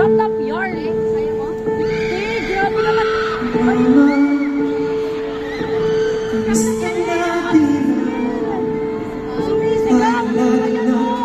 Lap-lap yarn eh. Kaya mo? Eh, grabe naman. Sumisigaw. Kaya mo.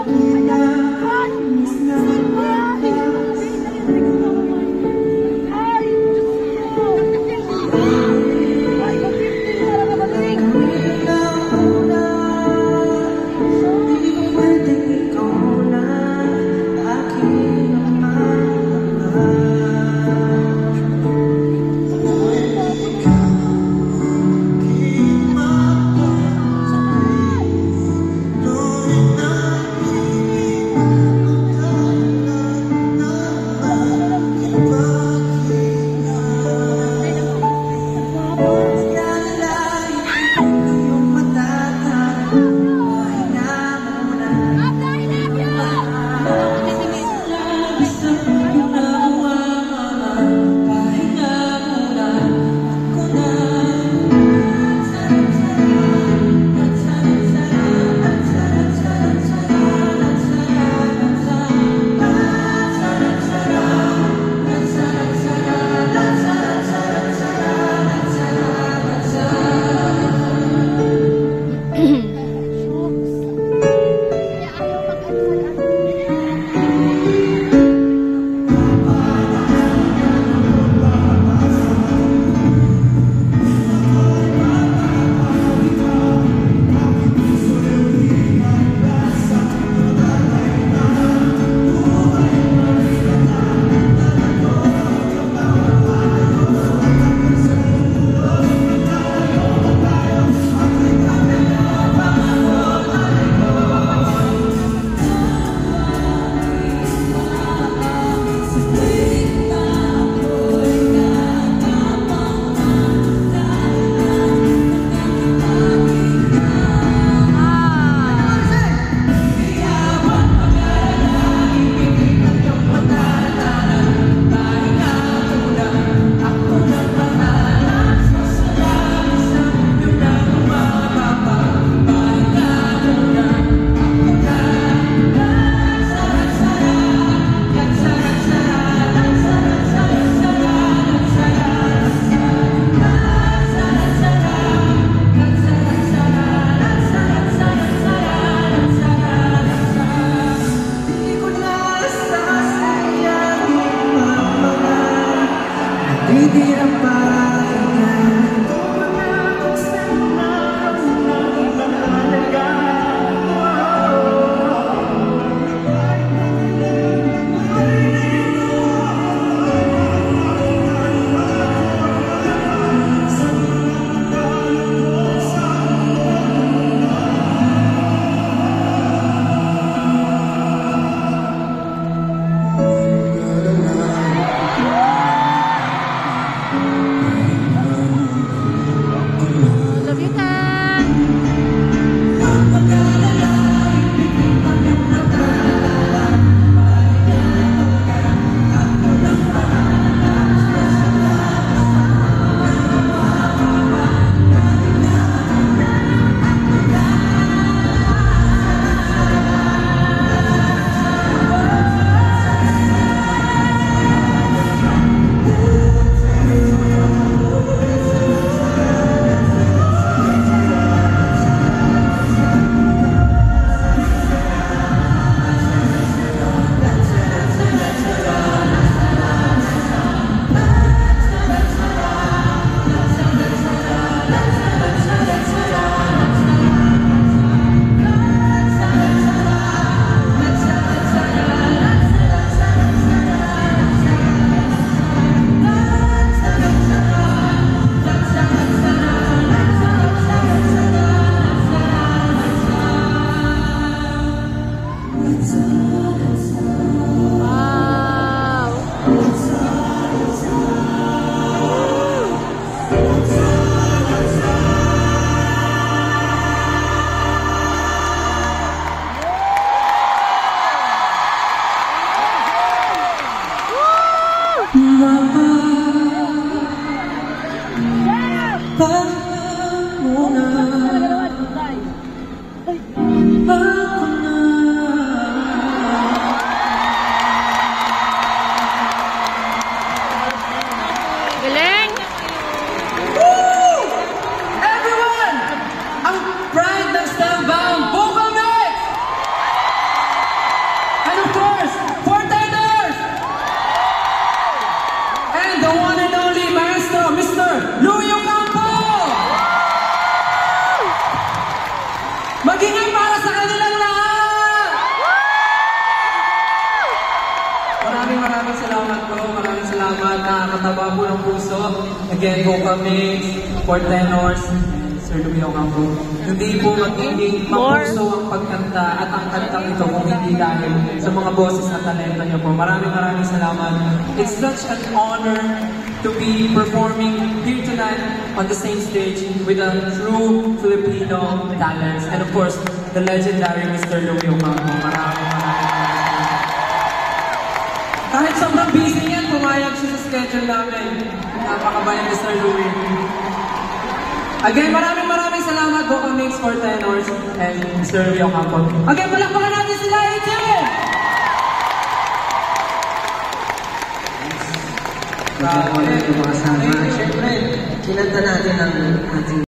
nakakataba po ng puso. Again po kami, for tenors, Sir Louie Ocampo. Hindi po magiging mapuso ang pagkanta at ang kantang ito kung hindi dahil sa mga boses at talento niyo po. Maraming salamat. It's such an honor to be performing here tonight on the same stage with a true Filipino talents. And of course, the legendary Mr. Louie Ocampo. Maraming kahit sobrang busy yan, pumayag siya sa schedule namin. Napakabayan Mr. Louie. Again, maraming salamat Vocamix for tenors and Mr. Louie Ocampo. Again, palakpakan natin sila, ATM! Grabe, mga kasama. Siyempre, kinanta natin ang ating